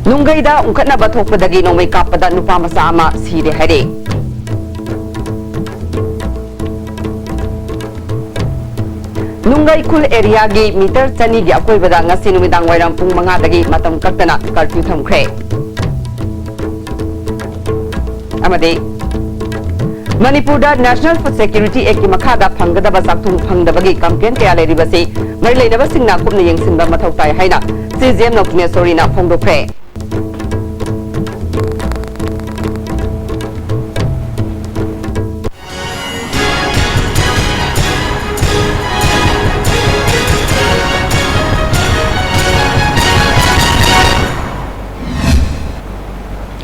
Nungayda ungkatna bathokpadagi nongmay kapada nupa masa ama sire hare. Nungay Khul area gi meter chani gi akoibada ngasi numidang wairam pung manga dagi matam kaktana curfew thamkhre. Amade Manipur National Food Security Act ki makhada phanggadaba sakthung phangdabagi campaign kaya leribasi mari leinaba singna kupna yengsinba mathau tai haina CGM nokne sorina phongdokre.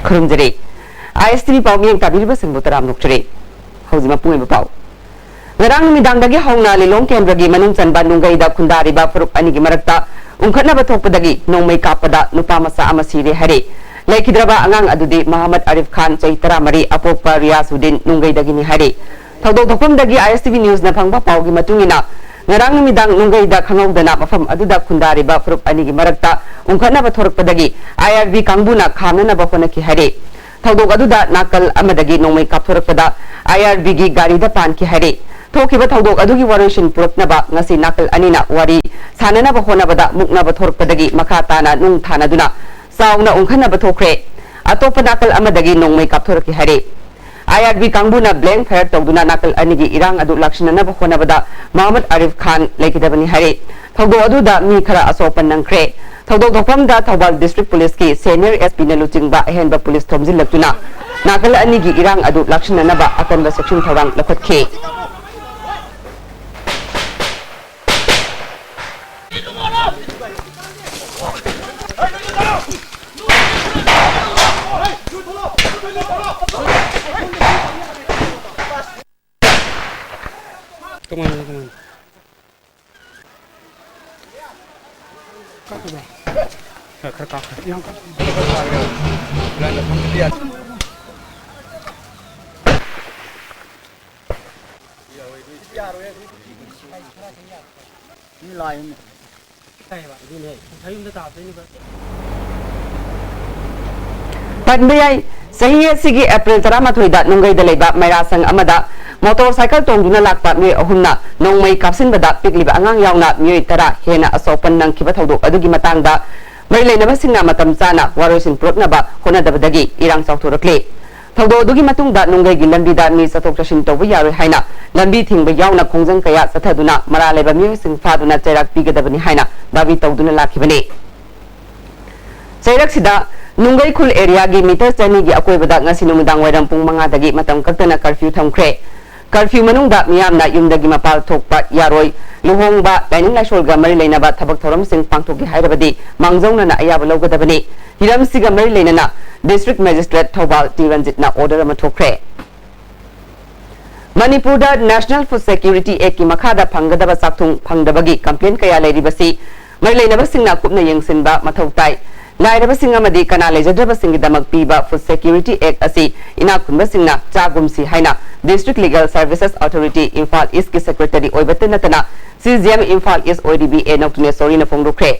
Khurumjari ISTV pau miyeng tabiriba singbu taram nokchari hojima pungai bapau ngarang midang dagi hauna lilong kendragi manung chanba nunggai da khundari ba furuk ani gi marakta ungkhatna bathokpadagi nongmai kapada nupa masa ama sire hare lekhidraba angang adudi Muhammad Arif Khan chaitara mari apokpa Riyasuddin nunggai dagi ni hare thodok thokpam dagi ISTV news na phangba pau gi matungina ngarang midang nunggai da khangaudana mafam aduda khundari ba furuk ani gi marakta ungkhatna bathorkpadagi IRB kangbuna khamna ba hona ki hare thodok aduda nakal amadagi nongmai kapthorakpada IRB gi gari da pan ki hare thokiba thodok adugi warishin puroknaba ngasi nakal anina wari sanana ba hona bada mukna ba thorkpadagi makhatana nung thana duna sauna ungkhana ba thokre atopa nakal amadagi nongmai kapthoraki hare IRB kangbuna blank fire tawduna nakal anigi irang adu lakshinana ba hona bada Muhammad Arif Khan lekidabani hare thodok aduda mi khara asopan nangkre thodok thokpamda Thobal District Police ki Senior SP na luchingba ahenba police thomjil laktuna nakal anigi irang adu lakshinana ba akanba section thorang lakhatke Come on, come on. Padmayay sahiya sigi April 13 da nungay dalayba mayrasang amada motorcycle tongduna lakpa mi ahumna nongmay kapsinbada pigliba angang yawna mi tara hena asopan nang kiba thodok adugi matangda marilena basingna matam chana warosin protnaba honadabadagi irang chawthurakle thodok adugi matungda nongay gi lambida mi satok chashin tawba yaroi haina lambi thingba yawna khongjang kaya sathaduna maraleba mi sing phaduna chairak pigadabani haina dabi tawduna lakhibane chairak sida Nungay Khul area gi meter chani gi akoibada ngasi numidang wairam pung manga dagi matam kaktana curfew thamkhre curfew manungda miyamna yumdagi mapal thokpa yaroi luhongba dining laishol ga mari leinaba thabak thoram sing pangthoki hairabadi mangjongna na ayaba logadabani hiram siga mari leinana district magistrate Thobal Tiranjit na order ama thokre Manipur National Food Security Act ki makhada phanggadaba sakthung phangdabagi complaint kaya leiribasi mari leinaba singna kupna yengsinba mathau tai Lairaba singamadi kana lejadraba singidamak piba Food Security Act asi inakhunba singna chagumsi haina District Legal Services Authority Imphal East ki Secretary oibatenatana CGM Imphal East ODBA noktune sorina phongdokre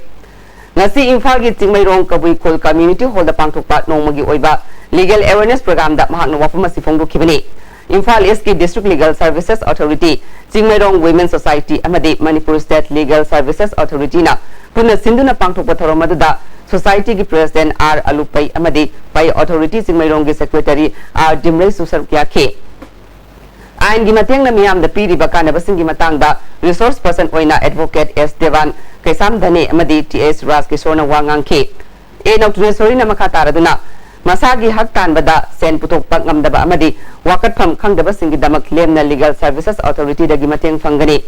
ngasi Imphal gi Chingmairong Kabui Khul Community Hall da pangthokpa nongmagi oiba Legal Awareness Program da mahakna wafam asi phongdokhibani Imphal East ki District Legal Services Authority Chingmairong Women Society amadi Manipur State Legal Services Authority na punna sinduna pangthokpa thoromaduda Society ki President R. Alupai amadi Pai Authority Chingmairong ki Secretary R. Dimray Susar Kyake Ain gi mateng na miyam da piriba kanabasing gi matangda Resource Person oina Advocate S. Devan Kaisam Dane amadi T.S. Ras Kishorna Wangang ke nautune sori na makataraduna masagi hak tanbada sen putokpak ngamdaba amadi wakatpham khangdabasing gi damak lemna Legal Services Authority dagi mateng phangani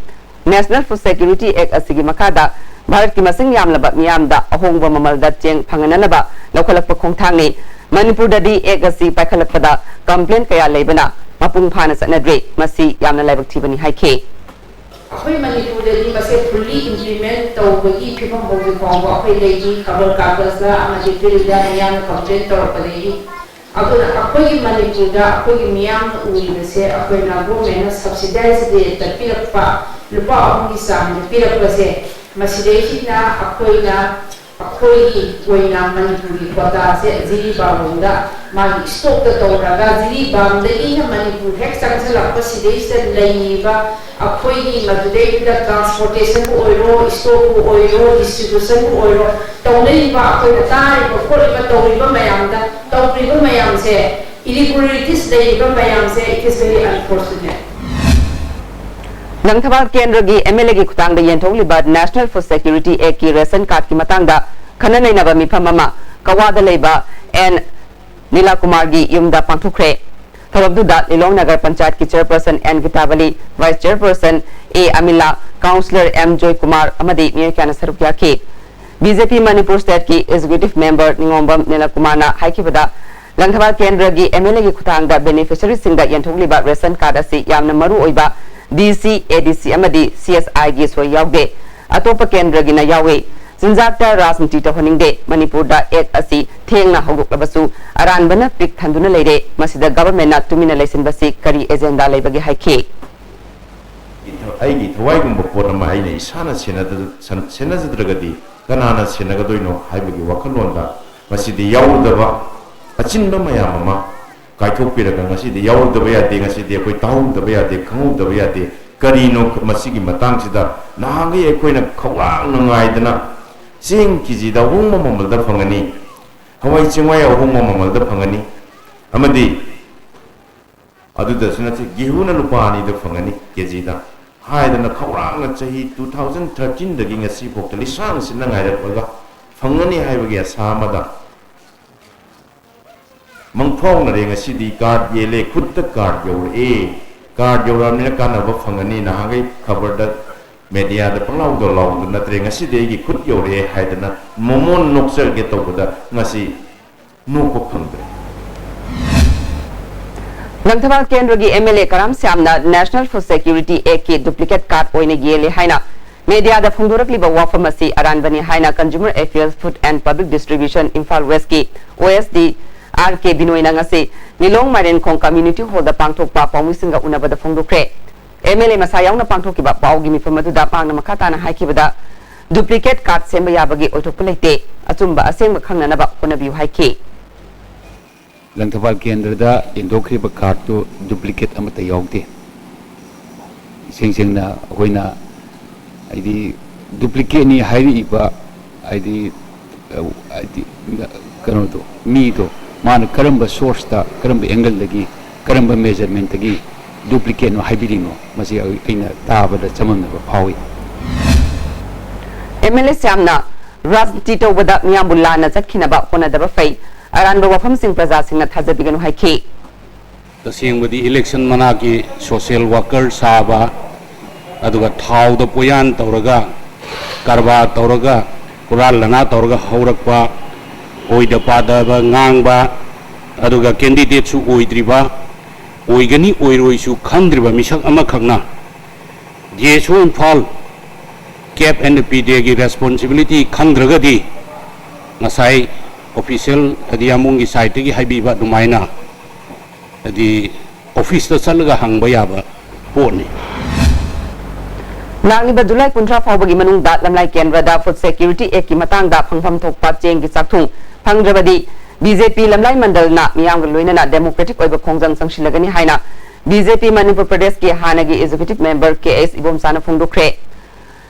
National Food Security Act asigi makada Bharat ki masing yamlaba miyamda ahongba mamalda cheng phangananaba lokhalakpa khongthangni Manipur dadi ek asi paikhalakpada complaint kaya leibana mapung phana sanadre masi yamna laibak thibani haike akhoi Manipur dadi mase fully implement tawbagi phibam bogi phongba akhoi leji khabar kagas la amadi pilda yam complaint tawpadi akhoi Manipur da akhoi miyam ui mase akhoi na government subsidize de tapilakpa lupa amgi sam de pilakpase Masidehina akoina Akoi Goina Manipuri Kota se Ziri Bamunda Magi Stop the Toraga Ziri Bam the Ina Manipur Hexaxel Pasidation Laiva Akoi Madrid the transportation oil stop oil distribution oil Toniva Akoi the time of Koliva Toriva Mayamda Toriva Mayam say irregularities Laiva Mayam say it is very unfortunate. Langthawal Kendra gi MLA gi khutang da yentholi ba National Food Security Act ki ration card ki matang da khana nei na ba mi phamama kawa da leiba and Nila Kumar gi yumda pangthukre tharabdu da Lilong Nagar Panchayat ki chairperson N Gitavali vice chairperson A Amila councillor M Joy Kumar amadi mi kana sarukya ki BJP Manipur state ki executive member Ningombam Nila Kumar na haikibada Langthawal Kendra gi MLA gi khutang da beneficiary singa yentholi ba ration card asi yamna maru oiba DC, ADC, amadi CSI gi so yaude atopa kendra gi na yawe sinjakta rasniti to honingde Manipur da ek asi thengna hogok labasu aran bana pik thanduna leire masida government na tumina lesin basi kari agenda lebagi haike ai gi thwai gum bopor ma ai nei sana senazdragadi kanana senagadoino haibagi wakalonda masidi yaudaba achinba mayamama Kaiko Piraga, the Yaw the Bayade, the Koitau the Bayade, Kau the Bayade, Karino, Masigi Matangida, Nangi Equina Kawan, Naidana, Sing Kizi, the woman of the Pangani, Hawaii Chimaya, woman of the Pangani, Amadi Adu the Senate, Gihuna Lupani, the Pangani, Kizida, higher than the Kawan, 2013, the King of Seaport, the Lishans in the Naida, Pangani Highway, Samada. Mangpong na ring asidi card yele kutta card yo ni kana ba phangani na hangai khabar da media da panglaw do law na tring asidi gi kut yo re haidana momon nokser ge to da ngasi no ko phangde Langthawal Kendra gi MLA Karam Syamna National Food Security Act ki duplicate card oine gele haina media da phungdorak liba wafam asi aran bani haina Consumer Affairs Food and Public Distribution Imphal West ki OSD RK Binoy Nangase, Nilong Marin Kong Community Hall the Pangtok Pa Pamusinga Unaba the Fongdokre. MLA Masayang na Pangtoki ba Pao Gimi Famadu da Pang na Makata na Haikibada. Duplicate card Semba Yabagi Autopolete, Atumba Asem Kang na ba Kunabi Haiki. Langthawal Kendra da Indokri ba card to duplicate amata yogti. Sing na Hoina ID duplicate ni Hari ba ID Kanoto, me to. Man karamba source ta karamba angle lagi karamba measurement lagi duplicate no hybrid no masi aina taba da chamam na phawi MLA Syamna Rajniti to wada miyambulla na chakhina ba kona da ba fai aran ba wafam sing praja sing na thajabiganu haike tasing budi election mana ki social worker saba aduga thau da poyan tawraga karba tawraga kural lana tawraga haurakpa Oida pada ba ngang ba aduga candidate su oidriba oigani oiroi su khandriba misak ama khagna jesu Imphal cap and pd gi responsibility khandragadi ngasai official adi amung gi site gi haibi ba dumaina adi office ta chalaga hangba yaba poni Nangli ba July 15 fawbagi manung da lamlai Kendra da Food Security Act ki matang da phangpham thokpa cheng gi chakthung Pangrabadi BJP Lamlai Mandal na Miyang Luina na Democratic Oiba Kongjang Sangshilagani Haina BJP Manipur Pradesh ki Hanagi Executive Member KS Ibom Sana Phungdokre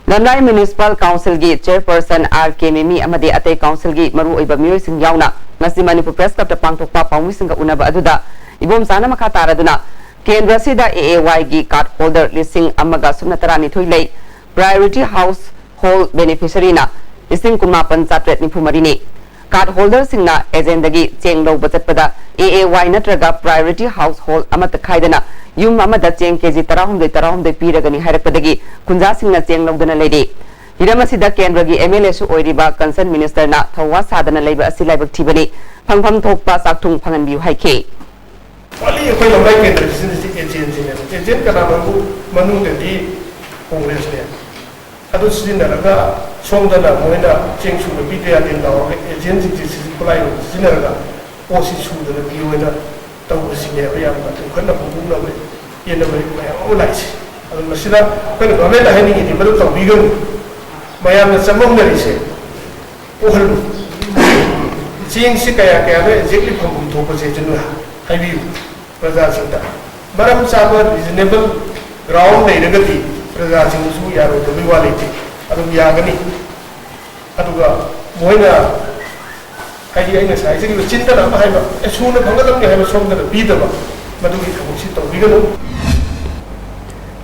Lamlai Municipal Council gi Chairperson RK Mimi Amadi Ate Council gi Maru Oiba Miyoi Sing Yauna Ngasi Manipur Press Club ta Pangthokpa Pangwi Singa Unaba aduda Ibom Sana makha taraduna Kendra sida AAY gi card holder listing amaga sunatara thoi lei Priority Household Beneficiary na listing kunmapan chatret nifumari ni card holder singna agenda gi cheng lo bachatpada AAY natraga priority household amata khaidana yum amada cheng kg 13 piragani hairakpadagi kunja singna cheng lodana leide hiramasida kendra gi MLA su oiriba concern minister na thawa sadana leiba asi laibak thibani phangpham thokpa sakthung phangan biu haike wali khoi lambai kendra agent kana mangu manu de congress ne adu sinaraga Songdana Moina Chengsu the Peter in our agency supply Sinaraga Osi Su the Viewina Tawu Sineria to Kana Puna in the way lights. And Masina, when the Mamma hanging in the middle of Vigan, Mayam the Samong said ओहलू चेंग से कया कया में exactly फंगुम थोप से जनु heavy प्रजा सिंह मरम चाब रिजनेबल ग्राउंड नहीं रगती प्रजा सिंह सु यारो दबी वाली थी अदुम यागनी अदुगा मोइना हाईवी आई नसा इसे चिंता ना हाईवा ऐसुने फंगदम के हाईवा सोमदर बीदबा मधुगी थमुसी तो बिगनो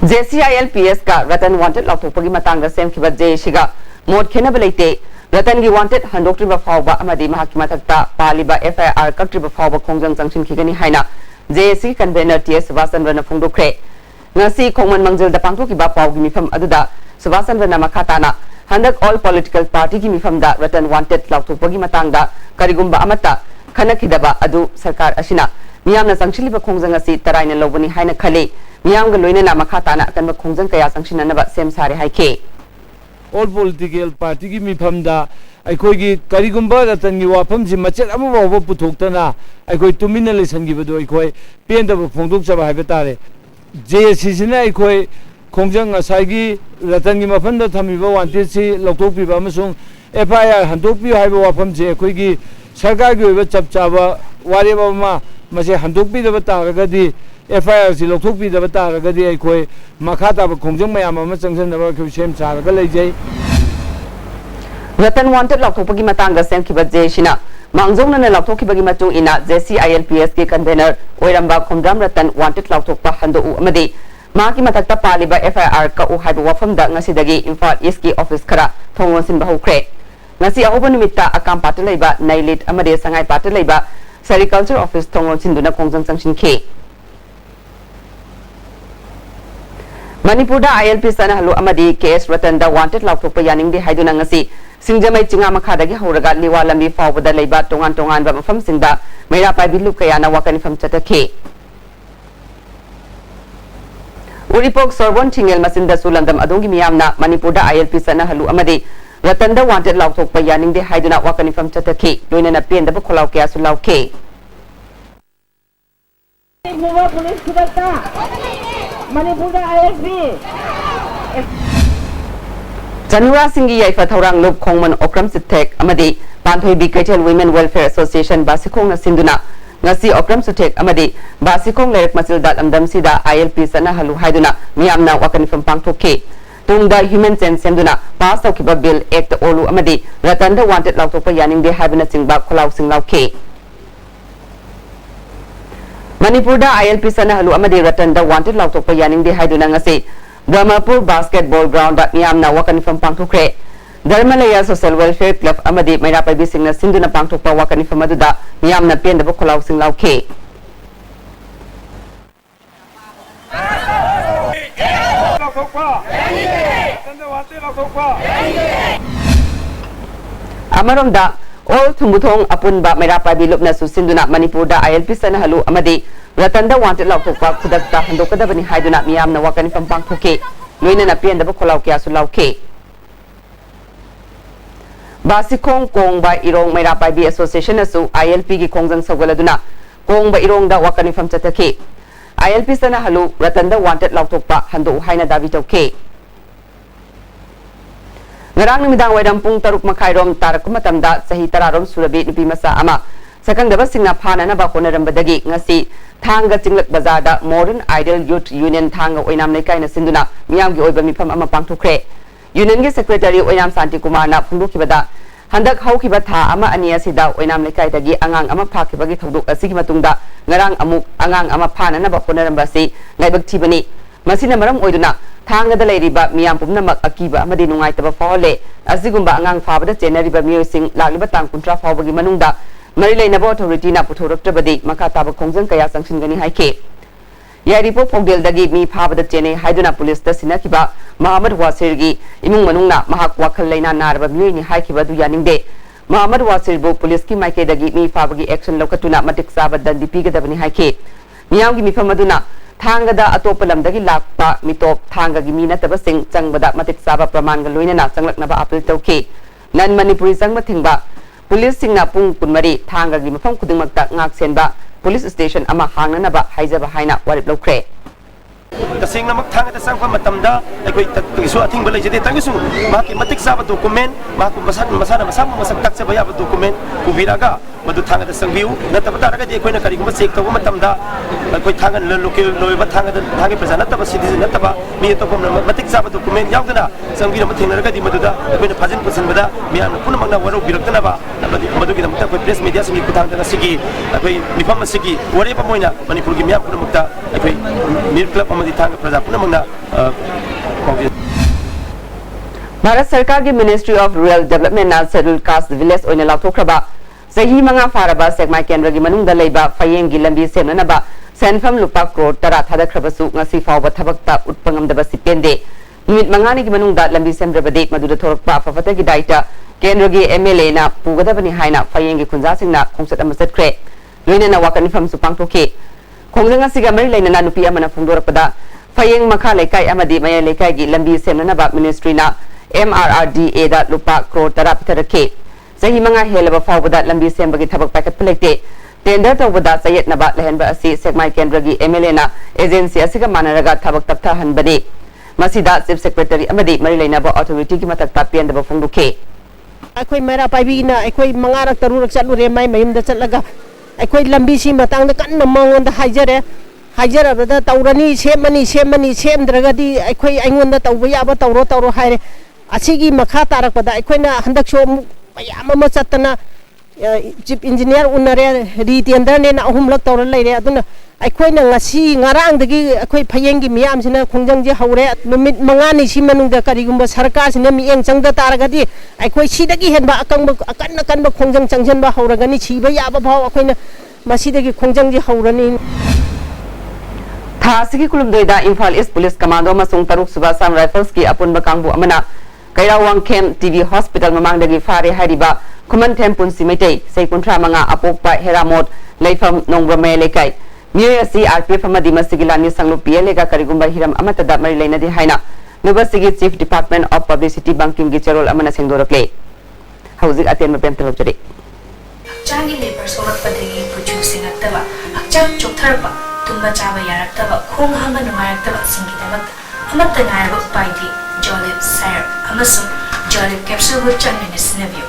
JCILPS का रतन वांटेड लाथोपगी मतंग सेमखिबा JC का मोड खेनब लेते रतन की वांटेड हंडोक्ट्रिबा फावबा अमदी महाकि मथक्ता पालिबा FIR कक्ट्रिबा फावबा खोंजंग जंगसिन खिगनी हाइना JC कन्वेनर TS सुभाषचंद्रन फोंदोखरे ngasi khongman mangjil da pangtho ki ba paw gi mifam aduda subhasandrana makhatana handak all political party gi mifam da ratan wanted lauthopogi matang da karigumba amata khanakhidaba adu sarkar asina miyamna sangchiliba khongjang asi taraina lobani haina khale miyam ga loina na makhatana kanba khongjang kaya sangchina na ba sem sare haike all political party gi mifam da aikoi gi karigumba ratan gi wafam ji machet amu ba puthokta na aikoi tumina lesan gi badu aikoi penda phongdok chaba haiba tare JC sina aikoi khongjang asai ratan gi mafan da thamiba wanted si loktok piba amasung FIR handok pi haiba wafam je aikoi gi sarkar gi oiba chap chaba ware ba ma mase handok pi da ta ga di FIR si loktok pi da ta ga di aikoi makhata ba khongjang mayam ama changsan da ba khu sem cha ga lai jai ratan wanted lauthopogi matang da semkhiba JC na mangjong na lauthokhibagi machu ina JCILPS ke convener oiramba khomdam ratan wanted lauthokpa hando u amadi maki matakta paliba FIR ka u haiba wafam da ngasidagi Imphal East ki office khara thongon sin bahukre ngasi ahoba numitta akam patu leiba nailit amade sangai patu leiba sericulture office thongon sin duna khongjang changsin khe Manipur da ILP sana halu amadi KS ratan da wanted lauthokpa yaning de haiduna ngasi singjamai chinga makhadagi horaga liwa lambi fawbada leiba tongan tongan ba mafam singda meira pai bilu kayana wakani fam chatakhe Uripok Sorbon Thingel Masinda Sulandam Adongi Miyamna Manipur da ILP sana halu amadi Ratanda wanted lauthokpa yaning de haiduna wakani fam chatakhe loina na pen da ba kholaw kya su lawkhe police khibata Manipur da ILP Janura Singhi Yaifa Thorang Lup Khongman Okram Sitek Amadi Panthoi Bikatel Women Welfare Association Basikong na Sinduna ngasi Okram Sutek Amadi Basikong Lerek Masil Dat Amdam Sida ILP sana halu haiduna miyamna wakani fam pangthoke tungda human sense senduna pass tawkiba bill act olu amadi ratanda wanted lautokpa yaning de habina singba kholaw singlawke Manipur da ILP sana halu amadi ratanda wanted lautokpa yaning de haiduna ngasi Brahmapur Basketball Ground da miyamna wakani fam pangthokre Dharmalaya Social Welfare Club amadi maira pai bisingna sinduna pangthokpa wakani fam aduda miyamna pen da kholaw singlawke Amaronda all thumbuthong apunba maira pai bilupna susinduna Manipur da ILP sana halu amadi Ratanda wanted lautokpa khudakta handokadabani haiduna miyamna wakani fam pangthoke loina na pen da ba kholaw kya su lawke Basikong Kong ba Irong Maira Pai Bi Association asu ILP gi khongjang sawgaladuna Kong ba Irong da wakani fam chatakhe ILP sana halu Ratanda wanted lautokpa hando haina davi tawke Ngarang numidang waidam pung 6:30 tarak matamda sahi 10 surabi nupi masa ama sakang daba singna phana na ba khonarambadagi ngasi thanga chinglak bazar da Modern Idol Youth Union thanga oinam lekai na sinduna miyam gi oiba mifam ama pangthokre Union gi secretary oinam Santi Kumar na phungdokibada handak haukiba tha ama ania sida oinam lekai dagi angang ama phakibagi thodok asigi matungda ngarang amuk angang ama phana na ba khonarambasi ngaibak thibani masina maram oiduna thanga da leiriba miyam pumnamak akiba amadi nungai taba fawle asigumba angang fabada chenariba miyosing lagliba tang 30 fawbagi manungda Marilay na authority na puthoroktabadi makataba khongjang kaya sangsingani haike Yaripo Fogdel dagi mi phabada chene haiduna police ta sinakiba Muhammad Wasir gi imung manungna mahak wakhal laina narba miyni haikiba du yaningde Muhammad Wasir bo police ki maike dagi mi phabagi action lokatuna matik saba dandi pigadabani haike miyam gi mifamaduna thanga da atopalam dagi lakpa mitop thanga gi mina taba sing changbada matik saba praman ga loina na changlakna ba appeal tawke nan Manipuri sangma thingba Police singna pung kunmari thanga gi mafam kudingmakta ngak senba police station ama hangnanaba haijaba haina warip lokre तसेंगनमक थांगदा सांगफा मतमदा अखोई तकिसु a thing बले जदे तंगसु माकी मतिक साबा document माकु मसक तक्सबा याबा डॉक्यूमेंट उबिरागा मदु थांगदा संबिउ नतबा तारगा जे अखोइना करिगुम चेक तब मतमदा अखोई थांगन लोकल लोयबा थांगे प्रजा नतबा सिटीजन नतबा मी तोपम मतिक साबा डॉक्यूमेंट यावदना संबिर म थेंगरगा दि मदुदा अखोइना फाजिन पुसनबदा मियान पुनमंगना वरो बिरक्तनबा मदुगी दमता अखोई प्रेस मीडिया सिंगी कुथांगदा सिगी अखोई मिफम सिगी वरेबा मोइना मणिपुर की मियान पुनमक्ता अखोई मिर क्लब अमदि थांग प्रजा पुनमंगना भारत सरकार की मिनिस्ट्री ऑफ रूरल डेवलपमेंट ना शेड्यूल कास्ट विलेज ओइना लाथोखरबा सही मंगा फारबा सेगमाई केंद्र की मनुंग लेबा फयेंग की लंबी सेमनबा सेनफम लुपा करोड़ तरा थादखरबसु ngasi फावबा थबकता उत्पंगमदबा सिपेंदे निमित मंगानी की मनुंग लंबी सेमरबदे मदुद थोरकपा फफता की दायित्व केंद्र की एमएलए ना पुगदबनी हाइना फयेंग की खुंजासिंगना खोंसत अमा चतख्रे लोइनना वाकनिफम सु पांगथोखे खोंजंग असिगा मरि लेनना नुपी अमना फोंदोरकपदा फयेंग मखा लेकाई अमदी मया लेकाई की लंबी सेमनबा मिनिस्ट्री ना MRRDA दा लुपा करोड़ तरा पिथरखे सही मंगा हेलब फावबदा लंबी सेमबगी थबक पैकट लेते टेंडर तौबदा सयतनबा लहनबा असि सेगमाई केंद्र की एमएलए ना एजेंसी असिगा मानरगा थबक तप्था हनबदे मसिदा चीफ सेक्रेटरी अमदी मरि लेनबा अथॉरिटी की मतकता पेंदबा फोंदुखे अखोई मेरा पाइबीना अखोई मंगारक तरुरक चलुरे माई मयुमदा चलगा अखोई लंबी सी मतंग कन्न मंगोंदा हाइजरे हाइजरबदा तौरनी सेमनी सेमद्रगदी अखोई अइंगोंदा तौबा याबा तौरो हाइरे असिगी मखा तारकपदा अखोइना हंदकसो मयाम अमा चतना चीफ इंजीनियर उनरे रिटेंडर ने अहुमलक तौर लेरे अदुना अखोइना ngasi ngarangdagi अखोइ फयेंगी मियामसिना खोंजंगजे हौरे नुमित मंगानी सी मनुंगदा करिगुंबा सरकार सिना मियेंग चंगदा तारगदी अखोइ सिदगी हेनबा अकन खोंजंग चंगजनबा हौरगनी छिबा याबा भाव अखोइना मसिदगी खोंजंगजे हौरनी थासिगी कुलुमदोइदा इम्फाल ईस्ट पुलिस कमांडो मसुंग तरुक सुबा साम राइफल्स की अपुनबा कांगबु अमना कैरावांगखेम टीवी हॉस्पिटल ममांगदगी फारे हारिबा खुमनथेम पुंसी मैतै सेकुंथ्रा मंगा अपोकपा हेरामोड लेफम नोंग्रमे लेकाई मियोसी आरपीएफ अमदी मसिगी लानी संगलु पीएलएगा करिगुंबा हिरम अमतदा मरि लेनदि हाइना नुबसिगी चीफ डिपार्टमेंट ऑफ पब्लिसिटी बंकिंग की चरोल अमना सेंगदोरकले हौजिक अतेन मपेम तलबजरे हक्चांगी लेबर सोलकपदगी पुजु सिंगतबा हक्चांग चोथरबा तुम्बा चाबा यारक्तबा खोंग हामा नुंगायक्तबा सिंगिदबक अमत्ता नायरबा उपायदि जॉलिव सायर अमसुंग जॉलिव कैप्सूल बु चंगने सिनबियो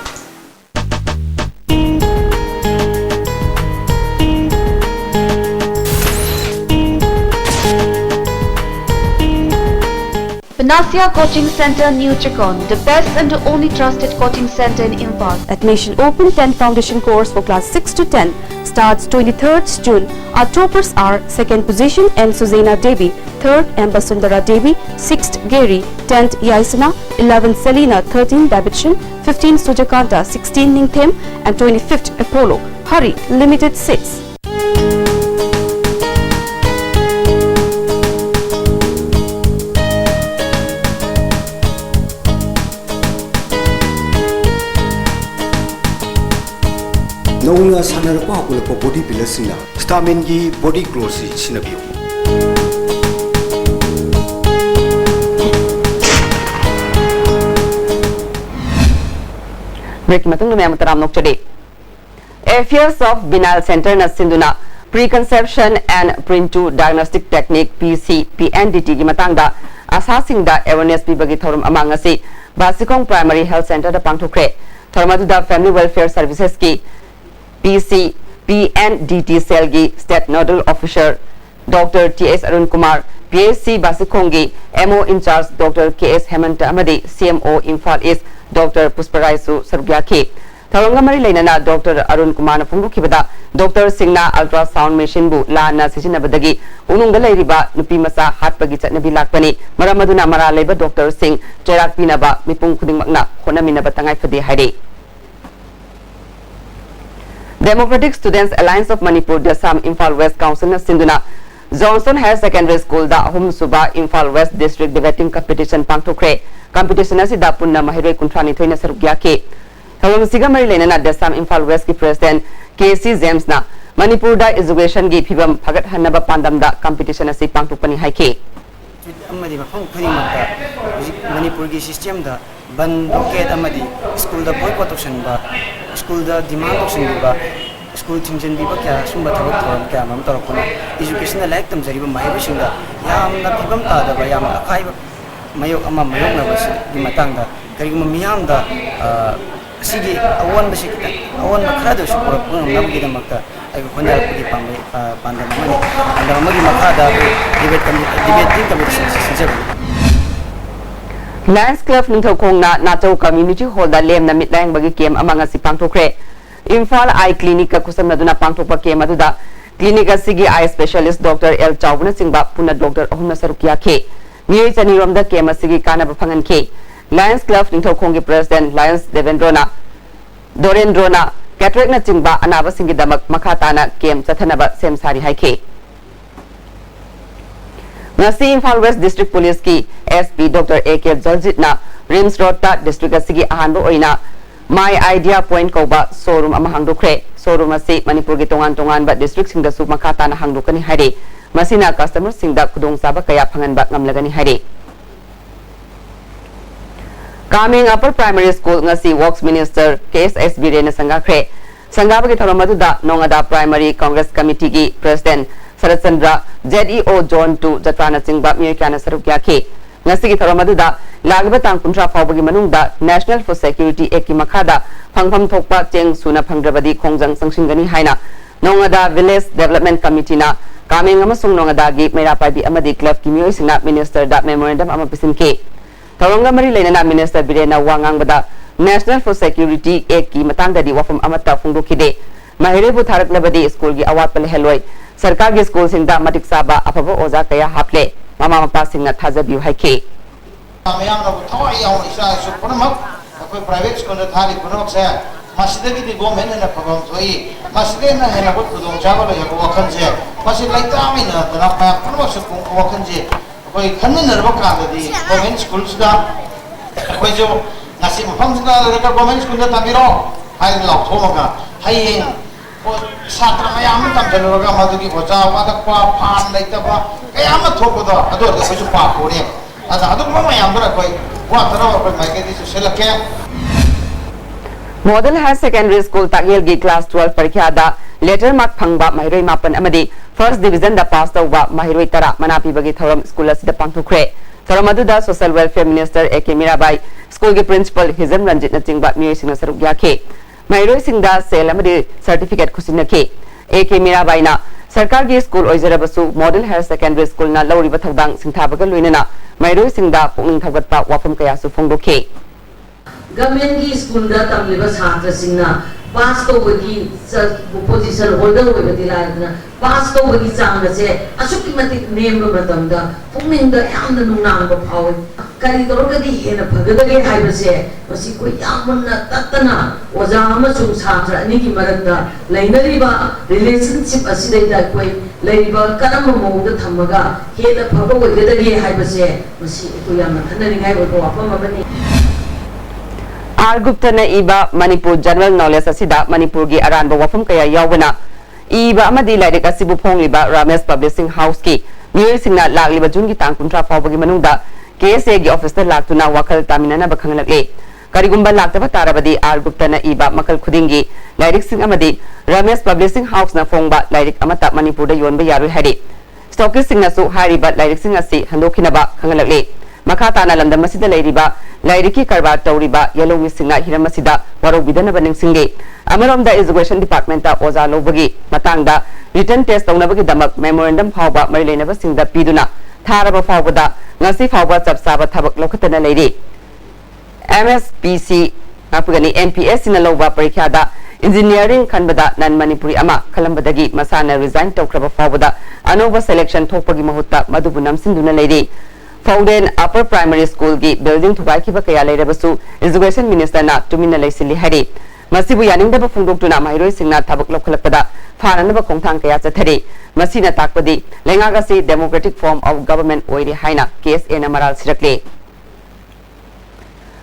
Panacea Coaching Center, New Chakon, the best and the only trusted coaching center in Imphal. Admission open 10 foundation course for class 6 to 10 starts 23rd June. Our toppers are 2nd position M. Suzaina Devi, 3rd M. Basundara Devi, 6th Gary, 10th Yaisana, 11th Selina, 13th Davidson, 15th Sujakanta, 16th Ningthem and 25th Apollo. Hurry, limited seats. नौना सानरपा हकुलपा body बिल्डर्सिंगना stamen की body growth सिनबियो break Matang में मतराम नोकचडे Affairs of Binal Center na sinduna Preconception and Print-to Diagnostic Technique PNDT की मतंगदा asasingda awareness pibagi thorum amang asi Basikong Primary Health Center da pangthokre thormaduda Family Welfare Services की PNDT cell की State Nodal Officer Dr. T.S. Arun Kumar, PSC Basikongi, MO in charge Dr. K.S. Hemant Amadi, CMO Imphal East Dr. Pusparaisu Sargyaki. Tharongamari Lainana Dr. Arun Kumar Funguki Dr. Singna ultrasound machine bu Lana Sijinabadagi, Ununga Riba, Nupi Masa, Hatpagi Nabi Lakpani, Maramaduna Mara Labor Dr. Singh, Jerak Pinaba, Mipung Kuding Magna, Honamina Batangai for the Hadi. Democratic Students Alliance of Manipur, the Assam Imphal West Council na Sinduna, Johnson Higher Secondary School da Hum Suba Imphal West District Debating Competition Pangthokre, Competition asi da punna mahiroi kuntrani thoina sarugyake. Hawam siga mari lena da Assam Imphal West ki President KC James na Manipur da education gi phibam phagat hanaba pandam da competition asi pangthokpani haike. Amadi mafam khudimakta Manipur gi system da ban blockade amadi school da boycott option ba school da demand option ba school थिंजनबीब क्या सुंबा थबक थोरम क्या मम तोरपना education like तमजरीब माइबसिंग यामना फिबम तादबा याम अखाइब mayo ama mayo na wasi di matangda kari mo miyam da sige awan basi kita awan makrado su pura pura ngam gi da makta ay ko khonja di pambe panda mani anda magi makada debate committee sejab Lions Club Ningthau Khongna Nachau Community Hall da lem na mitlang bagi kem amanga si pangthokre Imphal Eye Clinic ka kusam naduna pangthokpa kem aduda clinic asigi eye specialist Dr. L Chawbuna Singba puna Dr. Ahumna Sarukya ke Miyoi Chanirom da kem asigi kana phangan ke Lions Club Ningthau Khonggi President Lions Dorendrona Cataract na chingba anaba singi damak makhatana kem chathanaba sem sari hai ke Ngasi Imphal West District Police ki SP Dr. AK Jaljit na Rims Road ta district asigi ahanbo oina My Idea Point kauba showroom ama hangdokre showroom asi Manipur gi tongan ba district singda su makata na hangdokani hare masina customer singda khudong saba kaya phangan ba ngamlagani hare Kaming Upper Primary School ngasi Works Minister KSS Birena sangakre sangaba gi tharamadu da nongada Primary Congress Committee gi President Sarat Chandra ZEO John 2 Jatrana Singba Miyakana Sarukya ke ngasi gi tharamadu da lagiba tang kuntra fawbagi manungda National for Security Act ki makhada phangpham thokpa cheng suna phangrabadi khongjang sangsingani haina nongada Village Development Committee na Kaming amasung nongada gi Meirapai amadi club ki miyoi singna minister da memorandum ama pisin ke Tawanga mari lainana minister Birena wangang bada National for Security Act ki matangda di wafam amata phungdokhide mahirebu tharaklabadi school gi awat pal heloi सरकार के school Singh दा मटिक साबा अफब ओजा कया हापले मामा मपा सिंह ना थाजा बिउ हाइके मयाम रा थवा याव इसा सु पुनमक अखोय प्राइवेट स्कूल दा थारी पुनमक से मसिदे की गवर्नमेंट ने फगम थोई मसिदे ना हेना बु खुदों चाबा ल यको वखन से मसि लाइता मिना तना पा पुनमक से वखन से अखोय खन्न नरबा का दी गवर्नमेंट स्कूल दा अखोय जो नासि मफम दा गवर्नमेंट स्कूल दा ताबिरो हाय लाव थोमका हाय Satra mayam tam jaluraga madugi boja padakpa phan laitaba kayama thokoda ador da koju pa pore adu mayam dra koi wa tara ko mai ke disu selake Model Higher Secondary School Tagyel gi class 12 parikha da letter mark phangba mahiroi mapan amadi first division da pass tawba mahiroi tara manapi bagi thoram school asida pangthukre thoramadu da social welfare minister AK Mirabai school gi principal Hizam Ranjit na chingba miyoi singna saruk yakhe Mairoi Singda sel amadi certificate khusina ke AK Mirabai na sarkar gi school oijarabasu model higher secondary school na lawri ba thodang singthabaga loinana Mairoi Singda pungning thagatpa wafam kaya su phongdokhe Government gi school da tamliba chhatra singna pass to bagi position holder we badila na pass to bagi changna se asuki mati name ba matamda pungning da yamna nungnang ba phawi kari dorogadi hena bhagadage haibase masi ko yamna tatana oja amasung chhatra ani gi maranda lainariba relationship asidai da koi laiba karam mawda thamaga hena bhago oigadage haibase masi ko yamna thanani ngai ba wafam abani R Gupta na iba Manipur General Knowledge asida Manipur gi aranba wafam kaya yawbana iba amadi lairik asibu phongliba Ramesh Publishing House ki miyoi singna lagliba jun gi tang kuntra fawbagi manungda KSA gi officer laktuna wakal taminana bakhanglakle karigumba laktaba tarabadi R Gupta na iba makal khudingi lairik sing amadi Ramesh Publishing House na phongba lairik amata Manipur da yonba yarui hari stockist singna su hariba lairik sing asi handokhinaba khanglakle makata na lamdam masida lairiba lairiki karba tauriba yellow misinga hiramasida waro bidana baning singe amarom da education department ta oza lobagi matangda written test taunabagi damak memorandum phawba marilena ba singda piduna tharaba phawbada ngasi phawba chapsaba thabak lokhatana leiri MSPC apugani MPS na loba parikha da engineering khanbada nan manipuri ama khalambadagi masana resign tawkraba phawbada anoba selection thokpagi mahutta madubu namsinduna leiri Foden Upper Primary School gi building thubai ki ba kaya leirabasu education minister na tumina leisili hari masibu yaningda ba phungdoktuna mairoi singna thabak lokhalakpada phanana ba khongthang kaya chathari masina takpadi lenga ga si democratic form of government oiri haina KSA na maral sirakle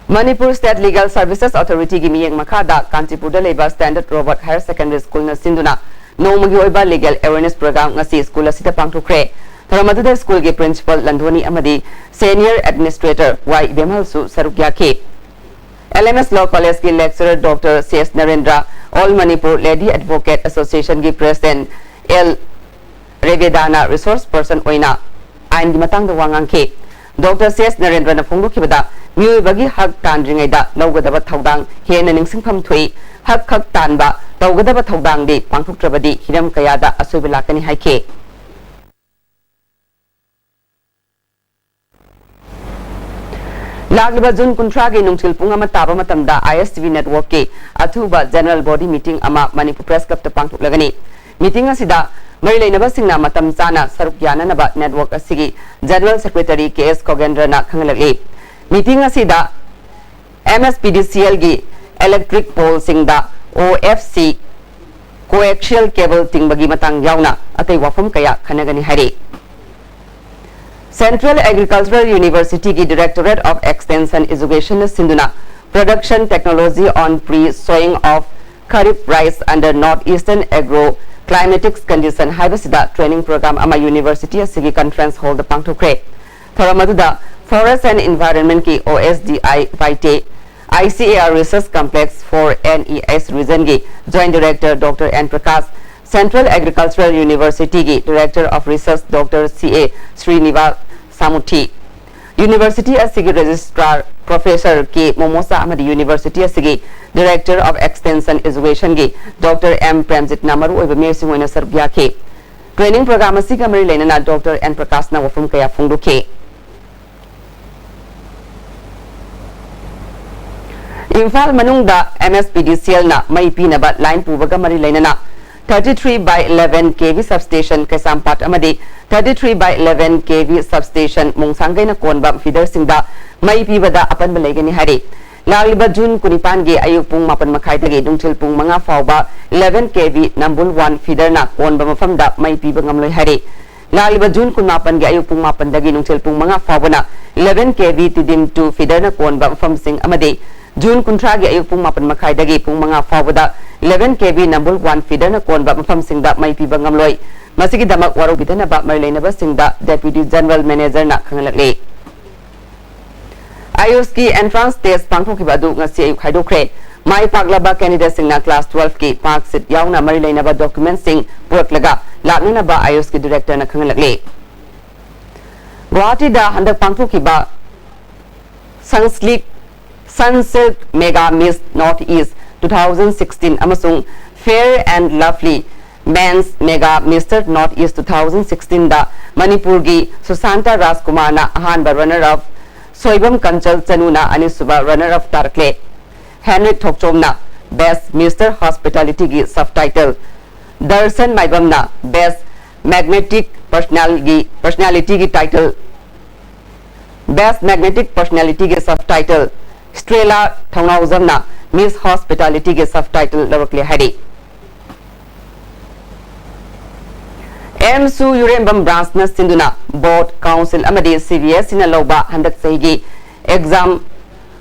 Manipur State Legal Services Authority gi miyeng makhada Kanchipur da leba Standard Robert Higher Secondary School na sinduna nomagi oiba legal awareness program ngasi school asida pangthukre Tharamadu school ke principal Landhoni amadi senior administrator Y Bemal su sarukya ke LMS Law College ke lecturer Dr. CS Narendra All Manipur Lady Advocate Association gi President L Revedana Resource Person oina ain gi matang da wangang ke Dr. C.S. Narendra na phongdu kibada mioi bagi hak tandringai da lawgadaba thaudang hena ningsingpham thui hak khak tanba tawgadaba thaudang di pangthuktrabadi hiram kaya da asoiba lakani haike Lagliba June kuntra ge nungchil punga mataba matamda ISTV network ke athuba general body meeting ama Manipur Press Club ta pangthuk lagani meeting asida Mari lainaba singna matam chana saruk yananaba network asigi General Secretary KS Kogendra na khangalagi meeting asida MSPDCL gi electric pole singda OFC coaxial cable tingbagi matang yauna atay wafam kaya khanagani hari Central Agricultural University gi Directorate of Extension Education Sinduna production technology on pre-sowing of kharif rice under northeastern agro climatic condition haibasida training program ama university asigi conference hall the pangthokre thoramaduda forest and environment ki OSDI Vaite ICAR research complex for NES region ki joint director Dr. N Prakash Central Agricultural University ki director of research Dr. CA Srinivas Samuthi University asigi registrar Professor K. Momosa Amadi University asigi Director of Extension Education gi Dr. M. Premjit Namaru oiba mersing oina sargya ke training program asiga mari lainana Dr. N. Prakash na wafum kaya phungdu ke Imphal manungda MSPDCL na mai pinaba line pubaga mari lainana 33 by 11 kV substation Kesampat amadi 33 by 11 kV substation mungsangai na konba feeder singda mai pibada apan balaigani hari Lagliba June kunipan ge ayuk pung mapan makai dagi dungchil pung manga fauba 11 kV nambul 1 feeder na konba mafamda mai piba ngamloi hari Lagliba June kunapan ge ayuk pung mapan dagi dungchil pung manga fauba na 11 kV tidim 2 feeder na konba mafam sing amadi June kuntra ge ayuk pung mapan makai dagi pung manga fauba 11 kV nambul 1 feeder na konba mafam singda mai piba ngamloi masigi damak waru bidana ba marlena ba singda Deputy General Manager na khangalakle IOS ki entrance test pangthok ki badu ngasi ayuk haidokre mai paglaba candidate singna class 12 ki park sit yauna mari laina ba document sing puraklaga lakna ba IOS ki director na khangalakle Guwahati da handak pangthok ki ba Sunsilk Mega Miss Northeast 2016 amasung Fair and Lovely Men's Mega Mr. Northeast 2016 da Manipur gi Susanta Rajkumar na ahanba runner up Soibam Kanchal Chanuna Anisuba runner up Tarkle Henrik Thokchom na Best Mr. Hospitality gi subtitle Darsan Maibam na Best Magnetic Personality gi title Best Magnetic Personality gi subtitle Strela Thongnauzam na Miss Hospitality gi subtitle Lavakle Hari MSU Urembam branch na sinduna board council amadi CVS ina loba handak saigi exam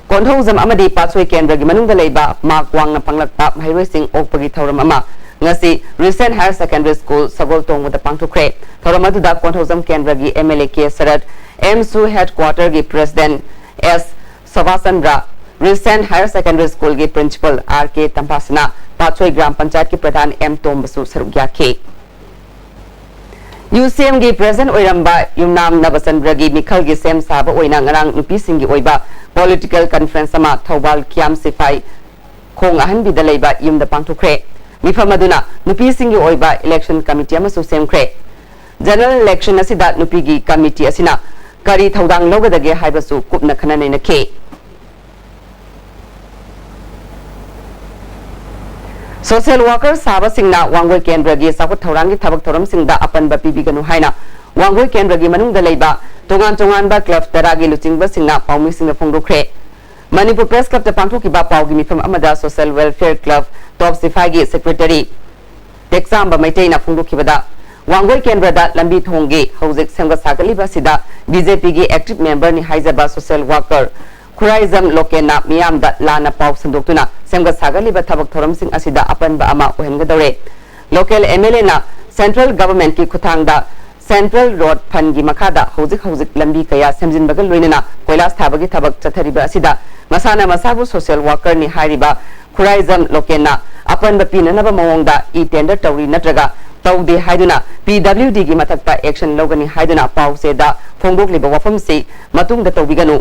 konthozam amadi pathway kendra gi manungda leiba mark wang na panglakpa hairoi sing okpagi thoram ama ngasi recent higher secondary school sagol tong with pangthukre thoram adu da konthozam kendra gi MLA K Sarat MSU headquarter gi president S Savasandra recent higher secondary school gi principal RK Tampasana pathway gram panchayat ki pradhan M Tombasu sarugya ke UCM gi present oiramba yumnam Nabasandra gi Mikhal gi sem saba oina ngarang nupi singi oiba political conference ama Thawbal Kiam Sifai khong ahan bi dalaiba yumda pangthukre mifamaduna nupi singi oiba election committee ama semkre general election asida nupi gi committee asina kari thawdang logadage haibasu kupna khanane na ke Social worker Saba Singna Wangoi Kendra gi Sakut Thaurangi Thabak Thoram Singda Apan ba pibiganu haina Wangoi Kendra gi manung dalaiba tongan ba club taragi luchingba singna paumi singna phongdokre Manipur Press Club ta pangthoki ba pawgi mifam amada Social Welfare Club Top Sifai gi secretary Texam ba maitai na phongdokibada Wangoi Kendra da lambi thonggi hojik semga sagaliba sida BJP gi active member ni haizaba social worker Khuraizam Lokena Miyam da Lana Pau Sandoktuna Semga Sagaliba Thabak Thoram Sing Asida Apan ba ama Ohengadore Local MLA na Central Government ki Kuthang da Central Road Fund gi Makada hojik lambi kaya semjin bagal loinana Koilas Thabagi Thabak Chathariba Asida Masana Masabu social worker ni Hariba Khuraizam Lokena upon पीननब मौंगदा e tender तौरी नत्रगा तौदे हाइदुना PWD की मथक्ता action लौगनी हाइदुना पाउसेदा फोंदोकलिबा वफमसी मतुंगदा तौबिगनु